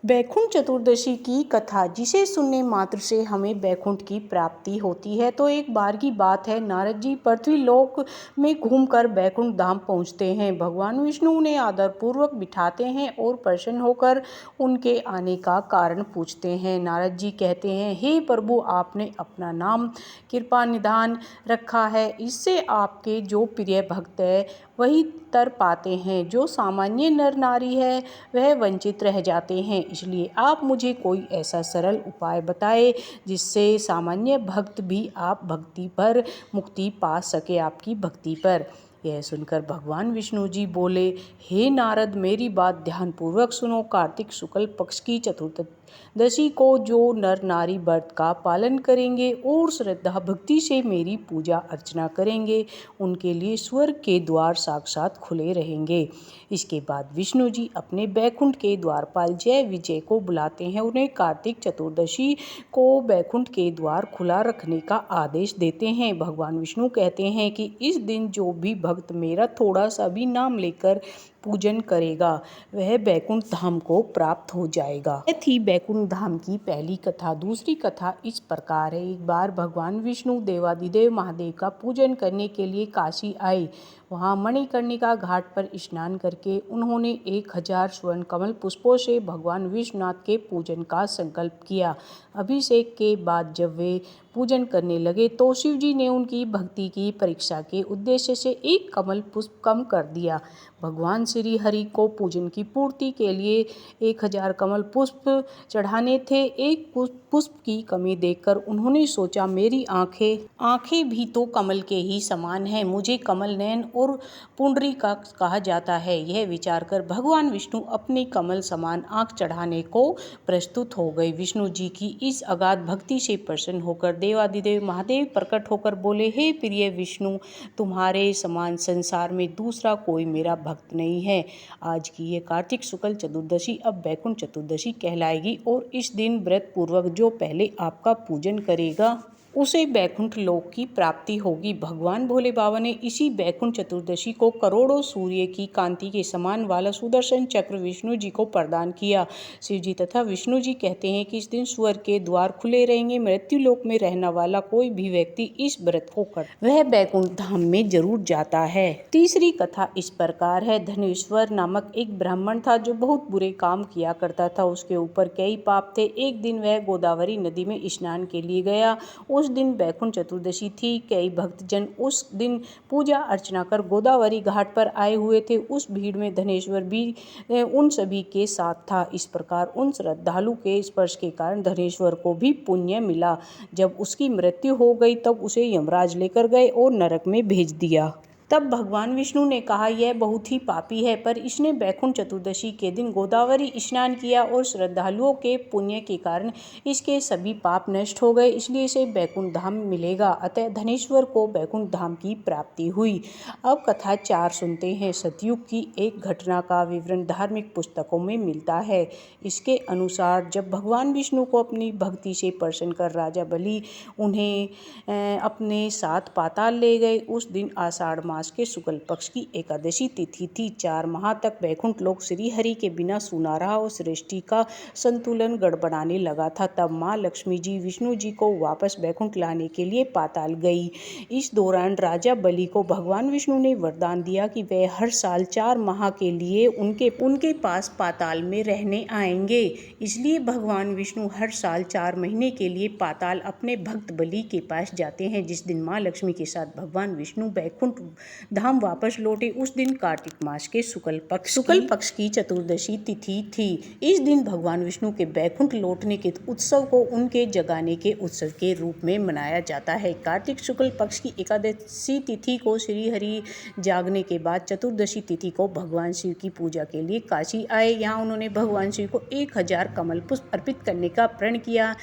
बैकुंठ चतुर्दशी की कथा, जिसे सुनने मात्र से हमें बैकुंठ की प्राप्ति होती है। तो एक बार की बात है, नारद जी पृथ्वी लोक में घूमकर बैकुंठ धाम पहुंचते हैं। भगवान विष्णु उन्हें आदरपूर्वक बिठाते हैं और प्रसन्न होकर उनके आने का कारण पूछते हैं। नारद जी कहते हैं, हे प्रभु, आपने अपना नाम कृपा निधान रखा है, इससे आपके जो प्रिय भक्त है वही तर पाते हैं, जो सामान्य नर नारी है वह वंचित रह जाते हैं। इसलिए आप मुझे कोई ऐसा सरल उपाय बताएं जिससे सामान्य भक्त भी आप भक्ति पर मुक्ति पा सके, आपकी भक्ति पर। यह सुनकर भगवान विष्णु जी बोले, हे नारद, मेरी बात ध्यानपूर्वक सुनो। कार्तिक शुक्ल पक्ष की चतुर्दशी को जो नर नारी व्रत का पालन करेंगे और श्रद्धा भक्ति से मेरी पूजा अर्चना करेंगे, उनके लिए स्वर्ग के द्वार साक्षात खुले रहेंगे। इसके बाद विष्णु जी अपने बैकुंठ के द्वारपाल जय विजय को बुलाते हैं। उन्हें कार्तिक चतुर्दशी को बैकुंठ के द्वार खुला रखने का आदेश देते हैं। भगवान विष्णु कहते हैं कि इस दिन जो भी भक्त मेरा थोड़ा सा भी नाम लेकर पूजन करेगा वह बैकुंठ धाम को प्राप्त हो जाएगा। यह थी बैकुंठ धाम की पहली कथा। दूसरी कथा इस प्रकार है। एक बार भगवान विष्णु देवादिदेव महादेव का पूजन करने के लिए काशी आए। वहाँ मणिकर्णिका घाट पर स्नान करके उन्होंने 1000 स्वर्ण कमल पुष्पों से भगवान विश्वनाथ के पूजन का संकल्प किया। अभिषेक के बाद जब वे पूजन करने लगे तो शिव जी ने उनकी भक्ति की परीक्षा के उद्देश्य से एक कमल पुष्प कम कर दिया। भगवान श्री हरि को पूजन की पूर्ति के लिए 1000 कमल पुष्प चढ़ाने थे। एक पुष्प की कमी देखकर उन्होंने सोचा, मेरी आंखें भी तो कमल के ही समान हैं, मुझे कमल नयन और पुंडरीकाक्ष कहा जाता है। यह विचार कर भगवान विष्णु अपनी कमल समान आंख चढ़ाने को प्रस्तुत हो गए। विष्णु जी की इस अगाध भक्ति से प्रसन्न होकर देवादिदेव महादेव प्रकट होकर बोले, हे प्रिय विष्णु, तुम्हारे समान संसार में दूसरा कोई मेरा भक्त नहीं है। आज की ये कार्तिक शुक्ल चतुर्दशी अब बैकुंठ चतुर्दशी कहलाएगी और इस दिन व्रत पूर्वक जो पहले आपका पूजन करेगा उसे बैकुंठ लोक की प्राप्ति होगी। भगवान भोले बाबा ने इसी बैकुंठ चतुर्दशी को करोड़ों सूर्य की कांति के समान वाला सुदर्शन चक्र विष्णु जी को प्रदान किया। शिव जी तथा विष्णु जी कहते हैं कि इस दिन स्वर्ग के द्वार खुले रहेंगे। मृत्यु लोक में रहने वाला कोई भी व्यक्ति इस व्रत को कर वह बैकुंठ धाम में जरूर जाता है। तीसरी कथा इस प्रकार है। धनेश्वर नामक एक ब्राह्मण था जो बहुत बुरे काम किया करता था। उसके ऊपर कई पाप थे। एक दिन वह गोदावरी नदी में स्नान के लिए गया। उस दिन बैकुंठ चतुर्दशी थी। कई भक्तजन उस दिन पूजा अर्चना कर गोदावरी घाट पर आए हुए थे। उस भीड़ में धनेश्वर भी उन सभी के साथ था। इस प्रकार उन श्रद्धालु के स्पर्श के कारण धनेश्वर को भी पुण्य मिला। जब उसकी मृत्यु हो गई तब उसे यमराज लेकर गए और नरक में भेज दिया। तब भगवान विष्णु ने कहा, यह बहुत ही पापी है, पर इसने बैकुंठ चतुर्दशी के दिन गोदावरी स्नान किया और श्रद्धालुओं के पुण्य के कारण इसके सभी पाप नष्ट हो गए, इसलिए इसे बैकुंठ धाम मिलेगा। अतः धनेश्वर को बैकुंठ धाम की प्राप्ति हुई। अब कथा 4 सुनते हैं। सतयुग की एक घटना का विवरण धार्मिक पुस्तकों में मिलता है। इसके अनुसार जब भगवान विष्णु को अपनी भक्ति से प्रसन्न कर राजा बलि उन्हें अपने साथ पाताल ले गए, उस दिन आषाढ़ मास के शुक्ल पक्ष की एकादशी तिथि थी। 4 माह तक बैकुंठ लोक श्री हरि के बिना सूना रहा और सृष्टि का संतुलन गड़बड़ाने लगा था। तब माँ लक्ष्मी जी विष्णु जी को वापस बैकुंठ लाने के लिए पाताल गई। इस दौरान राजा बलि को भगवान विष्णु ने वरदान दिया कि वह हर साल 4 माह के लिए उनके पास पाताल में रहने आएंगे। इसलिए भगवान विष्णु हर साल 4 महीने के लिए पाताल अपने भक्त बलि के पास जाते हैं। जिस दिन माँ लक्ष्मी के साथ भगवान विष्णु बैकुंठ धाम वापस लौटे, उस दिन कार्तिक मास के शुक्ल पक्ष की चतुर्दशी तिथि थी। इस दिन भगवान विष्णु के बैकुंठ लौटने के उत्सव को उनके जगाने के उत्सव के रूप में मनाया जाता है। कार्तिक शुक्ल पक्ष की एकादशी तिथि को श्री हरि जागने के बाद चतुर्दशी तिथि को भगवान शिव की पूजा के लिए काशी आए। यहाँ उन्होंने भगवान शिव को 1000 कमल पुष्प अर्पित करने का प्रण किया।